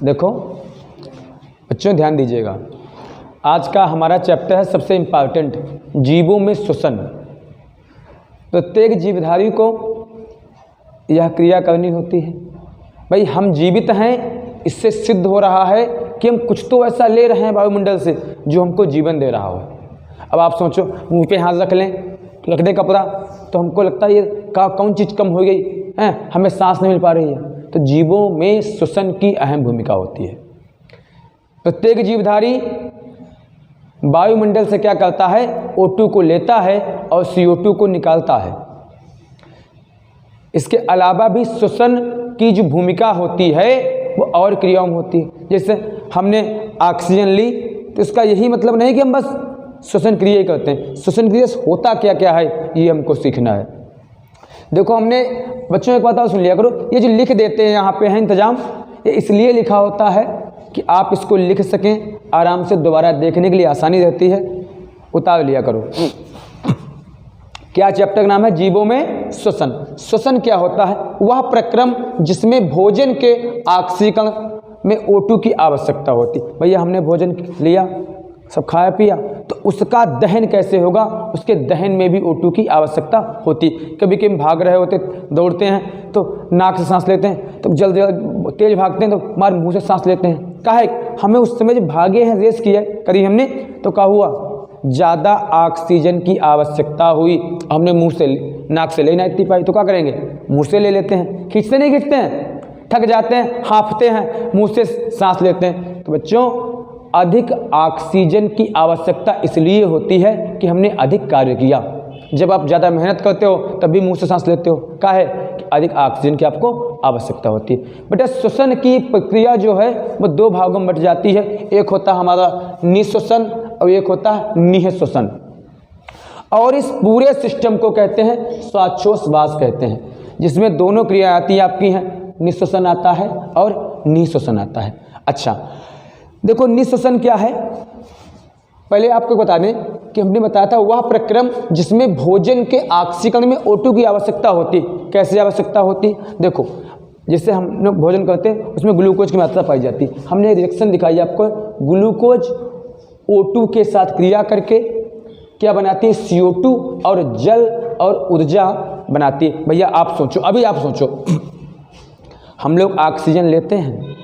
देखो बच्चों ध्यान दीजिएगा, आज का हमारा चैप्टर है सबसे इम्पॉर्टेंट, जीवों में श्वसन। प्रत्येक जीवधारी को यह क्रिया करनी होती है। भाई हम जीवित हैं, इससे सिद्ध हो रहा है कि हम कुछ तो ऐसा ले रहे हैं वायुमंडल से जो हमको जीवन दे रहा हो। अब आप सोचो, मुंह पे हाथ रख लें, रख दें कपड़ा, तो हमको लगता है ये कौन चीज़ कम हो गई है, हमें सांस नहीं मिल पा रही है। तो जीवों में श्वसन की अहम भूमिका होती है। प्रत्येक जीवधारी वायुमंडल से क्या करता है, O2 को लेता है और CO2 को निकालता है। इसके अलावा भी श्वसन की जो भूमिका होती है वो और क्रियाओं में होती है। जैसे हमने ऑक्सीजन ली तो इसका यही मतलब नहीं कि हम बस श्वसन क्रिया ही करते हैं। श्वसन क्रिया से होता क्या क्या है ये हमको सीखना है। देखो हमने बच्चों एक बात और सुन लिया करो, ये जो लिख देते हैं यहाँ पे है इंतजाम, ये इसलिए लिखा होता है कि आप इसको लिख सकें, आराम से दोबारा देखने के लिए आसानी रहती है। उतार लिया करो। क्या चैप्टर का नाम है, जीवों में श्वसन। श्वसन क्या होता है, वह प्रक्रम जिसमें भोजन के ऑक्सीकरण में O2 की आवश्यकता होती। भैया हमने भोजन लिया, सब खाया पिया, तो उसका दहन कैसे होगा, उसके दहन में भी O2 की आवश्यकता होती। कभी कभी भाग रहे होते, दौड़ते हैं तो नाक से सांस लेते हैं, तो जल्दी तेज भागते हैं तो मार मुंह से सांस लेते हैं। काहे, हमें उस समय जब भागे हैं, रेस किया करी हमने, तो क्या हुआ, ज़्यादा ऑक्सीजन की आवश्यकता हुई, हमने मुंह से नाक से ले नहीं इतनी पाई, तो क्या करेंगे, मुंह से ले लेते हैं। खींचते नहीं खींचते हैं, थक जाते हैं, हाँफते हैं, मुंह से सांस लेते हैं। तो बच्चों अधिक ऑक्सीजन की आवश्यकता इसलिए होती है कि हमने अधिक कार्य किया। जब आप ज़्यादा मेहनत करते हो तब भी मुंह से सांस लेते हो, क्या है कि अधिक ऑक्सीजन की आपको आवश्यकता होती है। बेटा श्वसन की प्रक्रिया जो है वो दो भागों में बट जाती है, एक होता है हमारा निःश्वसन और एक होता है निःश्वसन। और इस पूरे सिस्टम को कहते हैं श्वासोच्छ्वास कहते हैं, जिसमें दोनों क्रिया आती हैं आपकी हैं, निःश्वसन आता है और निःश्वसन आता है। अच्छा देखो निःश्वसन क्या है, पहले आपको बता दें कि हमने बताया था वह प्रक्रम जिसमें भोजन के ऑक्सीकरण में O2 की आवश्यकता होती। कैसे आवश्यकता होती, देखो जैसे हम लोग भोजन करते हैं उसमें ग्लूकोज की मात्रा पाई जाती। हमने रिएक्शन दिखाई आपको, ग्लूकोज O2 के साथ क्रिया करके क्या बनाती है, CO2 और जल और ऊर्जा बनाती है। भैया आप सोचो, अभी आप सोचो, हम लोग ऑक्सीजन लेते हैं,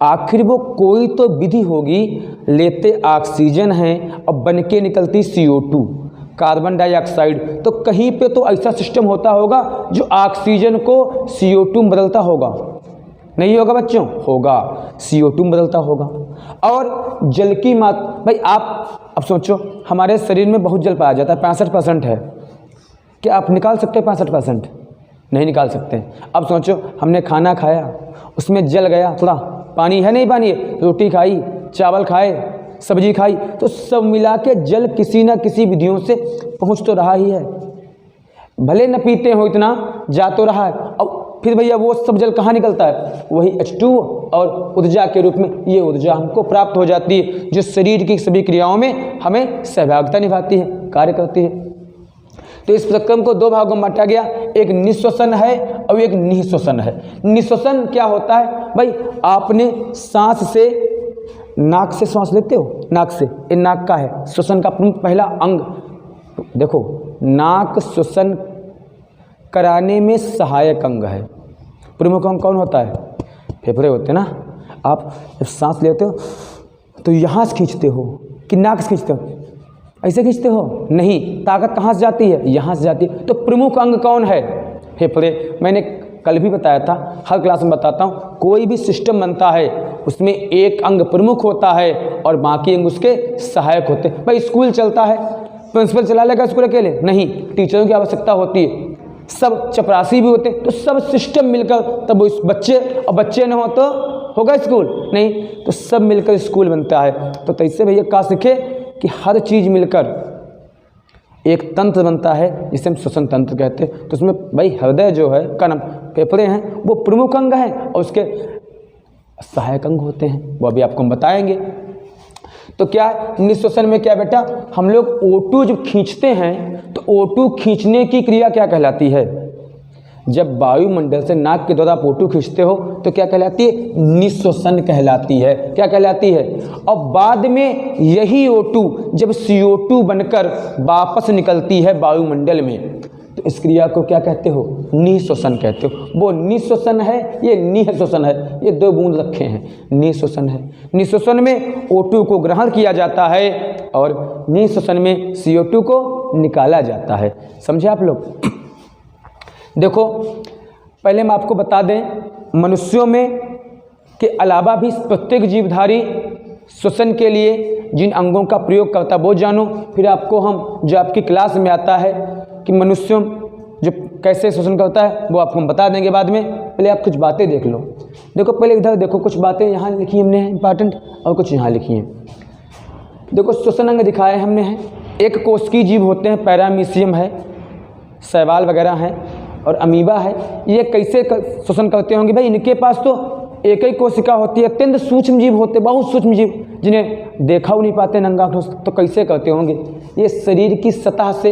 आखिर वो कोई तो विधि होगी, लेते ऑक्सीजन हैं और बन के निकलती CO2 कार्बन डाइऑक्साइड। तो कहीं पे तो ऐसा सिस्टम होता होगा जो ऑक्सीजन को CO2 में बदलता होगा, नहीं होगा बच्चों, होगा, CO2 में बदलता होगा। और जल की मात्रा, भाई आप अब सोचो हमारे शरीर में बहुत जल पाया जाता है, 65% है, क्या आप निकाल सकते हैं 65%? नहीं निकाल सकते। अब सोचो हमने खाना खाया, उसमें जल गया, थोड़ा पानी है नहीं, पानी है, रोटी खाई, चावल खाए, सब्जी खाई, तो सब मिला के जल किसी ना किसी विधियों से पहुंच तो रहा ही है। भले न पीते हो इतना, जा तो रहा है। और फिर भैया वो सब जल कहाँ निकलता है, वही H2 और ऊर्जा के रूप में ये ऊर्जा हमको प्राप्त हो जाती है, जो शरीर की सभी क्रियाओं में हमें सहभागिता निभाती है, कार्य करती है। तो इस प्रक्रम को दो भागों में बांटा गया, एक निःश्वसन है और एक निःश्वसन है। निःश्वसन क्या होता है, भाई आपने सांस से, नाक से सांस लेते हो, नाक से, ये नाक का है, श्वसन का पहला अंग। देखो नाक श्वसन कराने में सहायक अंग है, प्रमुख अंग कौन होता है, फेफड़े होते हैं ना। आप जब सांस लेते हो तो यहाँ से खींचते हो कि नाक से खींचते हो, ऐसे खींचते हो, नहीं, ताकत कहाँ से जाती है, यहाँ से जाती है। तो प्रमुख अंग कौन है, फेफड़े। मैंने कल भी बताया था, हर क्लास में बताता हूँ, कोई भी सिस्टम बनता है उसमें एक अंग प्रमुख होता है और बाकी अंग उसके सहायक होते हैं। भाई स्कूल चलता है, प्रिंसिपल चला लेगा स्कूल अकेले, नहीं, टीचरों की आवश्यकता होती है, सब चपरासी भी होते हैं, तो सब सिस्टम मिलकर तब उस बच्चे, और बच्चे न हो तो होगा स्कूल नहीं, तो सब मिलकर स्कूल बनता है। तो तैसे भैया क्या सीखे कि हर चीज़ मिलकर एक तंत्र बनता है जिसे हम श्वसन तंत्र कहते हैं। तो उसमें भाई हृदय जो है का नाम, फेफड़े हैं, वो प्रमुख अंग हैं और उसके सहायक अंग होते हैं, वो अभी आपको हम बताएंगे। तो क्या निःश्वसन में क्या बेटा, हम लोग O2 जब खींचते हैं तो O2 खींचने की क्रिया क्या कहलाती है, जब वायुमंडल से नाक के द्वारा आप O2 खींचते हो तो क्या कहलाती है? निःश्वसन कहलाती है। क्या कहलाती है? और बाद में यही O2 जब CO2 बनकर वापस निकलती है वायुमंडल में तो इस क्रिया को क्या कहते हो? निःश्वसन कहते हो। वो निःश्वसन है, ये निःश्वसन है, ये दो बूंद रखे हैं, निःश्वसन है। निःश्वसन में O2 को ग्रहण किया जाता है और निःश्वसन में CO2 को निकाला जाता है। समझे आप लोग? देखो पहले हम आपको बता दें, मनुष्यों में के अलावा भी प्रत्येक जीवधारी श्वसन के लिए जिन अंगों का प्रयोग करता है वो जानो। फिर आपको हम जो आपकी क्लास में आता है कि मनुष्यों जो कैसे श्वसन करता है वो आपको हम बता देंगे बाद में। पहले आप कुछ बातें देख लो। देखो पहले इधर देखो, कुछ बातें यहाँ लिखी हमने इंपॉर्टेंट और कुछ यहाँ लिखी हैं। देखो श्वसन अंग दिखाए हमने हैं। एक कोशिकीय जीव होते हैं, पैरामीशियम है, शैवाल वगैरह हैं और अमीबा है। ये कैसे श्वसन करते होंगे भाई? इनके पास तो एक ही कोशिका होती है, अत्यंत सूक्ष्म जीव होते, बहुत सूक्ष्म जीव जिन्हें देखा नहीं पाते नंगा आँखों से, तो कैसे करते होंगे? ये शरीर की सतह से,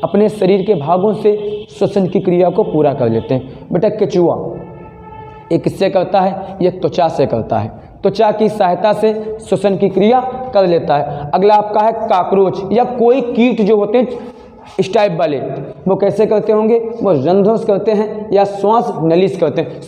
अपने शरीर के भागों से श्वसन की क्रिया को पूरा कर लेते हैं। बेटा केचुआ ये किससे करता है? ये त्वचा से करता है, त्वचा की सहायता से श्वसन की क्रिया कर लेता है। अगला आपका है काकरोच या कोई कीट जो होते हैं इस टाइप वाले, वो कैसे करते होंगे? वो रंध्रों से करते हैं या श्वास नली से करते हैं।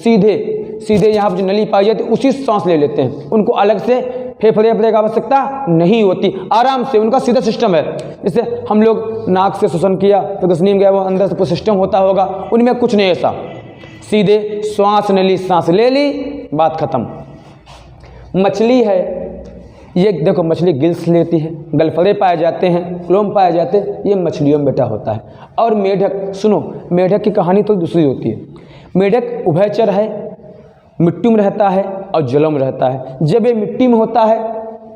सीधे यहाँ पर जो नली पाई जाती है उसी सांस ले लेते हैं। उनको अलग से फेफड़े की आवश्यकता नहीं होती, आराम से उनका सीधा सिस्टम है। जैसे हम लोग नाक से श्वसन किया तो गसनी में गया, वो अंदर से कुछ सिस्टम होता होगा, उनमें कुछ नहीं ऐसा, सीधे श्वास नली, सांस ले ली, बात खत्म। मछली है, ये देखो मछली गिल्स लेती है, गलफड़े पाए जाते हैं, क्लोम पाए जाते हैं, ये मछलियों में बेटा होता है। और मेढक, सुनो मेढक की कहानी तो दूसरी होती है। मेढक उभयचर है, मिट्टी में रहता है और जलों में रहता है। जब ये मिट्टी में होता है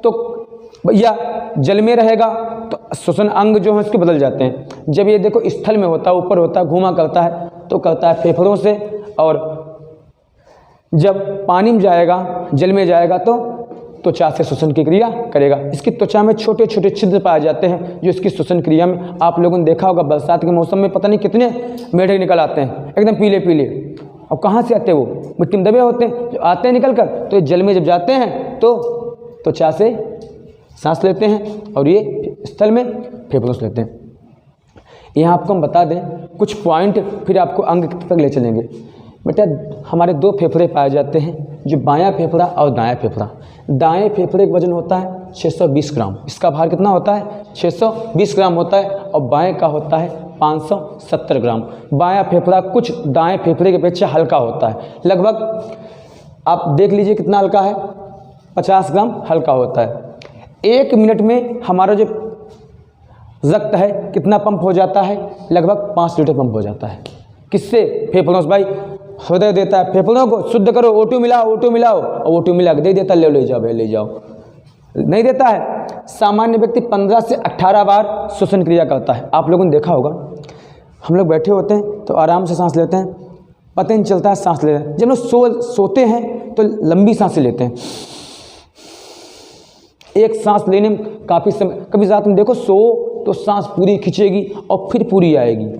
तो या जल में रहेगा तो श्वसन अंग जो है उसके बदल जाते हैं। जब ये देखो स्थल में होता है, ऊपर होता है, घूमा करता है तो करता है फेफड़ों से, और जब पानी में जाएगा, जल में जाएगा तो त्वचा से श्वसन की क्रिया करेगा। इसकी त्वचा में छोटे छोटे छिद्र पाए जाते हैं जो इसकी श्वसन क्रिया में, आप लोगों ने देखा होगा बरसात के मौसम में पता नहीं कितने मेढक निकल आते हैं एकदम पीले पीले। और कहाँ से आते हैं? वो मिट्टी में दबे होते हैं, जो आते हैं निकल कर तो ये जल में जब जाते हैं तो त्वचा से सांस लेते हैं और ये स्थल में फेफड़ों से लेते हैं। यहाँ आपको हम बता दें कुछ पॉइंट, फिर आपको अंग तक ले चलेंगे। बेटा हमारे दो फेफड़े पाए जाते हैं, जो बायां फेफड़ा और दायां फेफड़ा। दाएं फेफड़े का वजन होता है 620 ग्राम, इसका भार कितना होता है? 620 ग्राम होता है, और बाएं का होता है 570 ग्राम। बायां फेफड़ा कुछ दाएं फेफड़े के अपेक्षा हल्का होता है, लगभग आप देख लीजिए कितना हल्का है, 50 ग्राम हल्का होता है। 1 मिनट में हमारा जो रक्त है कितना पंप हो जाता है? लगभग 5 लीटर पंप हो जाता है। किससे? फेफड़ों से। भाई हृदय देता है फेफड़ों को शुद्ध करो, O2 मिलाओ, O2 मिलाओ, और O2 मिला के दे देता, ले जाओ भाई ले जाओ। नहीं देता है। सामान्य व्यक्ति 15 से 18 बार श्वसन क्रिया करता है। आप लोगों ने देखा होगा, हम लोग बैठे होते हैं तो आराम से सांस लेते हैं, पता नहीं चलता है सांस ले रहे हैं। जब लोग सोते हैं तो लंबी सांसें लेते हैं, एक सांस लेने में काफ़ी समय। कभी रात में देखो सो तो सांस पूरी खींचेगी और फिर पूरी आएगी।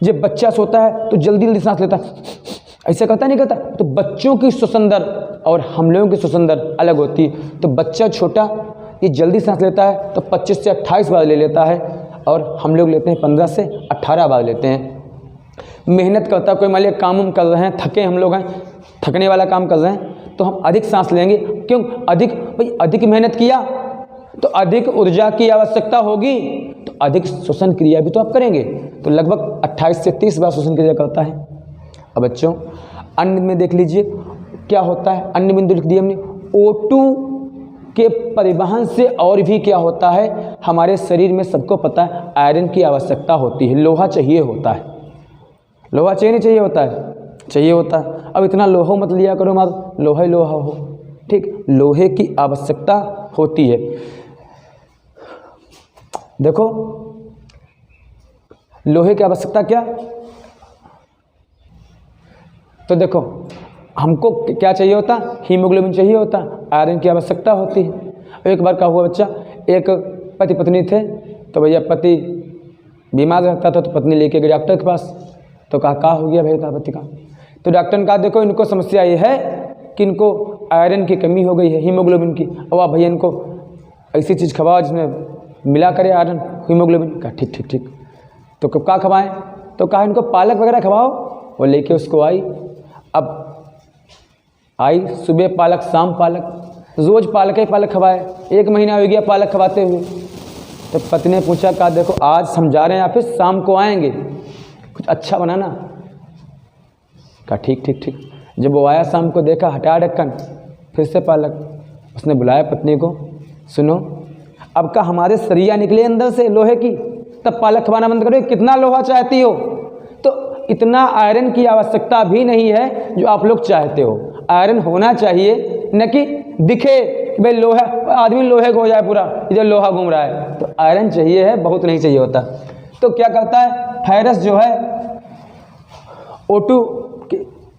जब बच्चा सोता है तो जल्दी जल्दी सांस लेता है, ऐसा करता नहीं करता। तो बच्चों की श्वसन दर और हम लोगों की श्वसन दर अलग होती है। तो बच्चा छोटा ये जल्दी सांस लेता है तो 25 से 28 बार ले लेता है, और हम लोग लेते हैं 15 से 18 बार लेते हैं। मेहनत करता, कोई मान लिया काम कर रहे हैं, थके हम लोग हैं, थकने वाला काम कर रहे हैं तो हम अधिक सांस लेंगे। क्यों? अधिक, भाई अधिक मेहनत किया तो अधिक ऊर्जा की आवश्यकता होगी, तो अधिक श्वसन क्रिया भी तो आप करेंगे। तो लगभग 28 से 30 बार श्वसन क्रिया करता है। अब बच्चों अन्न में देख लीजिए क्या होता है, अन्य बिंदु लिख दिए हमने। O2 के परिवहन से और भी क्या होता है, हमारे शरीर में सबको पता है आयरन की आवश्यकता होती है, लोहा चाहिए होता है। लोहा चाहिए नहीं चाहिए होता है? चाहिए होता है। अब इतना लोहा मत लिया करो मत, लोहा ही लोहा हो, ठीक। लोहे की आवश्यकता होती है। देखो लोहे की आवश्यकता क्या, तो देखो हमको क्या चाहिए होता, हीमोग्लोबिन चाहिए होता, आयरन की आवश्यकता होती है। एक बार क्या हुआ बच्चा, एक पति पत्नी थे, तो भैया पति बीमार रहता था तो पत्नी लेके गई डॉक्टर के पास। तो कहा हो गया भैया पति का? तो डॉक्टर ने कहा देखो इनको समस्या ये है कि इनको आयरन की कमी हो गई है, हीमोग्लोबिन की। अब आप भैया इनको ऐसी चीज़ खवाओ जिसमें मिला करे आयरन हीमोग्लोबिन। कहा ठीक ठीक ठीक। तो कब क्या खवाएं? तो कहा इनको पालक वगैरह खवाओ। वो लेके उसको आई। अब आई सुबह पालक शाम पालक, रोज़ पालक ही पालक खवाए। 1 महीना हो गया पालक खवाते हुए। तो पति ने पूछा कहा देखो आज समझा रहे हैं या फिर शाम को आएंगे, कुछ अच्छा बनाना। कहा ठीक ठीक ठीक। जब वो आया शाम को देखा हटा ढक्कन, फिर से पालक। उसने बुलाया पत्नी को, सुनो अब का हमारे सरिया निकले अंदर से लोहे की, तब पालक खवाना बंद करो। कितना लोहा चाहती हो? तो इतना आयरन की आवश्यकता भी नहीं है जो आप लोग चाहते हो। आयरन होना चाहिए न कि दिखे कि भाई लोहा, आदमी लोहे को हो जाए पूरा जो लोहा घूम रहा है। तो आयरन चाहिए है, बहुत नहीं चाहिए होता। तो क्या करता है फेरस जो है O2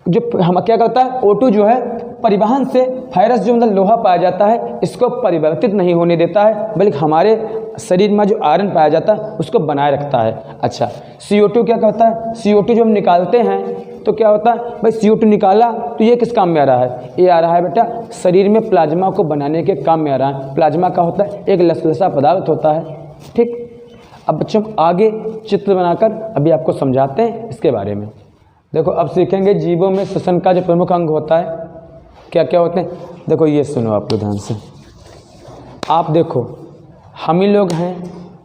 जो हम क्या करता है O2 जो है परिवहन से फेरस जो मतलब लोहा पाया जाता है इसको परिवर्तित नहीं होने देता है, बल्कि हमारे शरीर में जो आयरन पाया जाता है उसको बनाए रखता है। अच्छा CO2 क्या करता है? CO2 जो हम निकालते हैं तो क्या होता है भाई CO2 निकाला तो ये किस काम में आ रहा है? ये आ रहा है बेटा शरीर में प्लाज्मा को बनाने के काम में आ रहा है। प्लाज्मा का होता है एक लसलसा पदार्थ होता है। ठीक, अब बच्चों आगे चित्र बनाकर अभी आपको समझाते हैं इसके बारे में। देखो अब सीखेंगे जीवों में श्वसन का जो प्रमुख अंग होता है क्या क्या होते हैं। देखो ये सुनो आप लोग ध्यान से। आप देखो हम ही लोग हैं,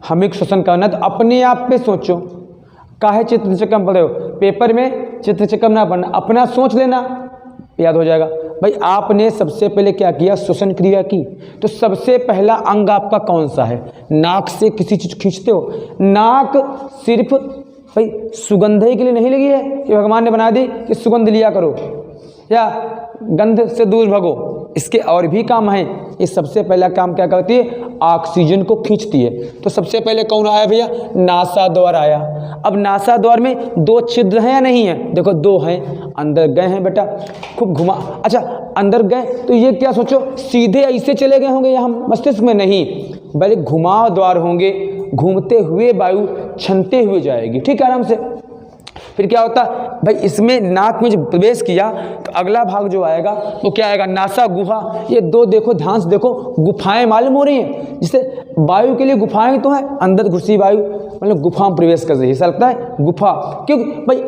हम ही श्वसन करना। तो अपने आप पे सोचो, काहे चित्र चक्कर पढ़े हो? पेपर में चित्र चक्कर ना पढ़ना, अपना सोच लेना, याद हो जाएगा। भाई आपने सबसे पहले क्या किया? श्वसन क्रिया की। तो सबसे पहला अंग आपका कौन सा है? नाक से किसी चीज़ खींचते हो? नाक सिर्फ भाई सुगंध के लिए नहीं लगी है कि भगवान ने बना दी कि सुगंध लिया करो या गंध से दूर भगो। इसके और भी काम हैं। ये सबसे पहला काम क्या करती है? ऑक्सीजन को खींचती है। तो सबसे पहले कौन आया भैया? नासाद्वार आया। अब नासाद्वार में 2 छिद्र हैं या नहीं है? देखो 2 हैं। अंदर गए हैं बेटा, खूब घुमा। अच्छा अंदर गए तो ये क्या सोचो सीधे ऐसे चले गए होंगे यहाँ मस्तिष्क में? नहीं, बल्कि घुमाव द्वार होंगे, घूमते हुए वायु छनते हुए जाएगी। ठीक आराम से। फिर क्या होता भाई इसमें नाक में जब प्रवेश किया तो अगला भाग जो आएगा वो क्या आएगा? नासा गुहा। ये 2 देखो ध्यान से देखो, गुफाएं मालूम हो रही हैं। जिससे वायु के लिए गुफाएं तो हैं, अंदर घुसी वायु मतलब गुफा में प्रवेश कर रही है। ऐसा लगता है गुफा, क्योंकि भाई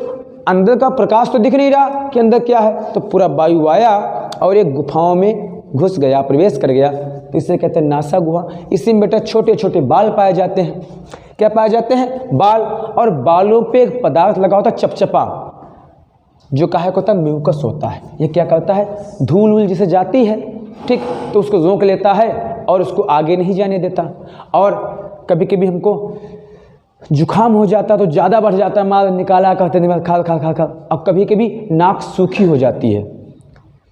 अंदर का प्रकाश तो दिख नहीं रहा कि अंदर क्या है। तो पूरा वायु आया और एक गुफाओं में घुस गया, प्रवेश कर गया। तो इसे कहते हैं नासा गुहा। इसी में बेटा छोटे छोटे बाल पाए जाते हैं। क्या पाए जाते हैं? बाल। और बालों पे एक पदार्थ लगा होता है चपचपा, जो काहे को होता है? म्यूकस होता है। ये क्या करता है? धूल वूल जिसे जाती है ठीक तो उसको रोक लेता है और उसको आगे नहीं जाने देता। और कभी कभी हमको जुखाम हो जाता तो ज़्यादा बढ़ जाता है, माल निकाला कहते नहीं खा खा खा खा। अब कभी कभी नाक सूखी हो जाती है।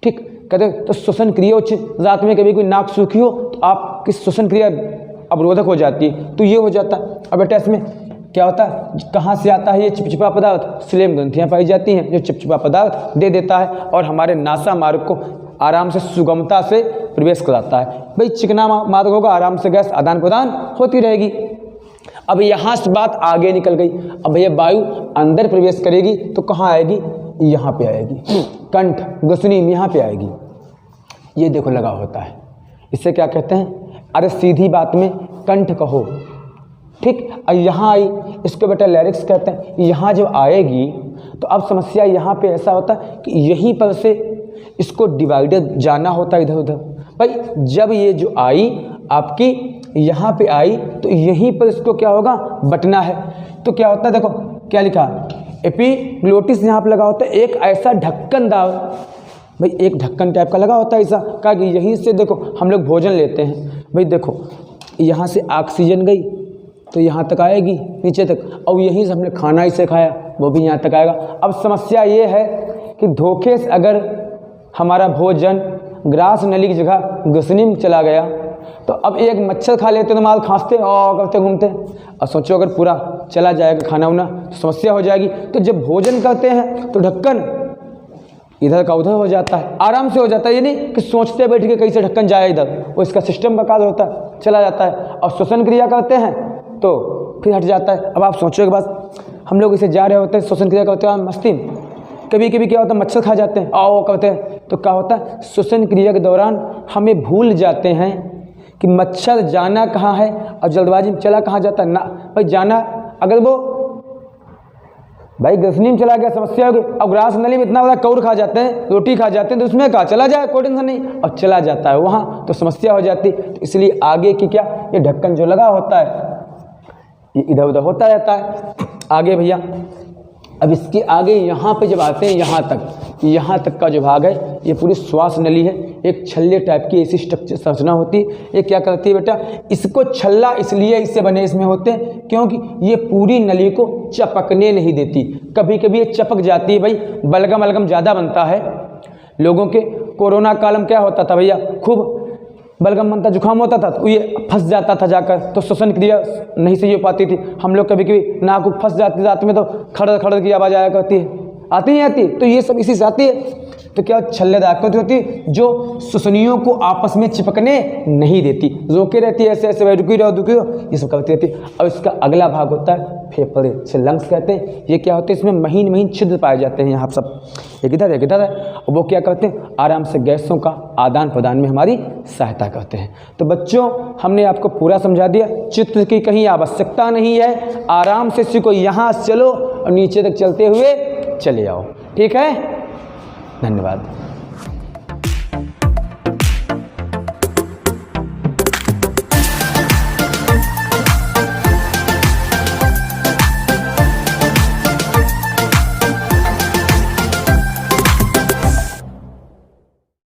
ठीक कहते तो श्वसन क्रिया रात में कभी कोई नाक सूखी हो तो आपकी श्वसन क्रिया अवरोधक हो जाती है, तो ये हो जाता है। अब बेटा इसमें क्या होता है? कहाँ से आता है ये चिपचिपा पदार्थ? स्लेम ग्रंथियाँ पाई जाती हैं जो चिपचिपा पदार्थ दे देता है और हमारे नासा मार्ग को आराम से सुगमता से प्रवेश कराता है। भाई चिकना मार्ग होगा, आराम से गैस आदान प्रदान होती रहेगी। अब यहाँ से बात आगे निकल गई। अब भैया वायु अंदर प्रवेश करेगी तो कहाँ आएगी? यहाँ पे आएगी, कंठ ग्रसनी यहाँ पे आएगी। ये देखो लगा होता है। इससे क्या कहते हैं? अरे सीधी बात में कंठ कहो। ठीक, और यहाँ आई इसको बेटा लैरिक्स कहते हैं। यहाँ जब आएगी तो अब समस्या यहाँ पे ऐसा होता है कि यहीं पर से इसको डिवाइडर जाना होता है इधर उधर। भाई जब ये जो आई आपकी यहाँ पे आई तो यहीं पर इसको क्या होगा? बटना है। तो क्या होता है? देखो क्या लिखा? एपिग्लोटिस यहाँ पर लगा होता है। एक ऐसा ढक्कन दाव, भाई एक ढक्कन टाइप का लगा होता है ऐसा, कहा कि यहीं से देखो हम लोग भोजन लेते हैं। भाई देखो यहाँ से ऑक्सीजन गई तो यहाँ तक आएगी नीचे तक, और यहीं से हमने खाना इसे खाया वो भी यहाँ तक आएगा। अब समस्या ये है कि धोखे से अगर हमारा भोजन ग्रास नली की जगह ग्रसनी में चला गया तो अब एक मच्छर खा लेते तो माल खांसते और करते घूमते। और सोचो अगर पूरा चला जाएगा खाना वाना तो समस्या हो जाएगी। तो जब भोजन करते हैं तो ढक्कन इधर का उधर हो जाता है, आराम से हो जाता है। ये नहीं कि सोचते बैठ के कैसे ढक्कन जाए इधर, वो इसका सिस्टम बकाल होता है, चला जाता है। और श्वसन क्रिया करते हैं तो फिर हट जाता है। अब आप सोचो एक बात, हम लोग इसे जा रहे होते हैं, श्वसन क्रिया करते हैं मस्ती में, कभी कभी क्या होता है मच्छर खा जाते हैं, आओ करते हैं, तो क्या होता है श्वसन क्रिया के दौरान हमें भूल जाते हैं कि मच्छर जाना कहाँ है और जल्दबाजी में चला कहाँ जाता है। ना भाई जाना, अगर वो भाई ग्रसनी में चला गया समस्या होगी, अब ग्रास नली में इतना बड़ा कौर खा जाते हैं, रोटी खा जाते हैं, तो उसमें कहा चला जाए कोई टेंशन नहीं, और चला जाता है वहाँ तो समस्या हो जाती। तो इसलिए आगे की क्या, ये ढक्कन जो लगा होता है ये इधर उधर होता रहता है। आगे भैया, अब इसके आगे यहाँ पे जब आते हैं यहाँ तक का जो भाग है ये पूरी श्वास नली है। एक छल्ले टाइप की ऐसी स्ट्रक्चर संरचना होती है। ये क्या करती है बेटा, इसको छल्ला इसलिए इससे बने इसमें होते हैं क्योंकि ये पूरी नली को चपकने नहीं देती। कभी कभी ये चपक जाती है भाई, बलगम अलगम ज़्यादा बनता है। लोगों के कोरोना काल में क्या होता था भैया, खूब बलगम बनता, जुकाम होता था तो ये फंस जाता था जाकर, तो श्वसन क्रिया नहीं सही हो पाती थी। हम लोग कभी कभी नाक फंस जाती रात में तो खड़ खड़ की आवाज़ आया करती है, आती नहीं आती, तो ये सब इसी से आती है। तो क्या छल्लेदार आकृति होती है जो श्वसनियों को आपस में चिपकने नहीं देती, रोके रहती है, ऐसे ऐसे रुकी रहो, ये सब करती रहती है। अब इसका अगला भाग होता है फेफड़े, से लंग्स कहते हैं। ये क्या होते हैं, इसमें महीन महीन छिद्र पाए जाते हैं, यहाँ सब एक इधर है, और वो क्या करते हैं, आराम से गैसों का आदान प्रदान में हमारी सहायता करते हैं। तो बच्चों हमने आपको पूरा समझा दिया, चित्र की कहीं आवश्यकता नहीं है, आराम से सीखो, यहाँ चलो और नीचे तक चलते हुए चले आओ, ठीक है। धन्यवाद।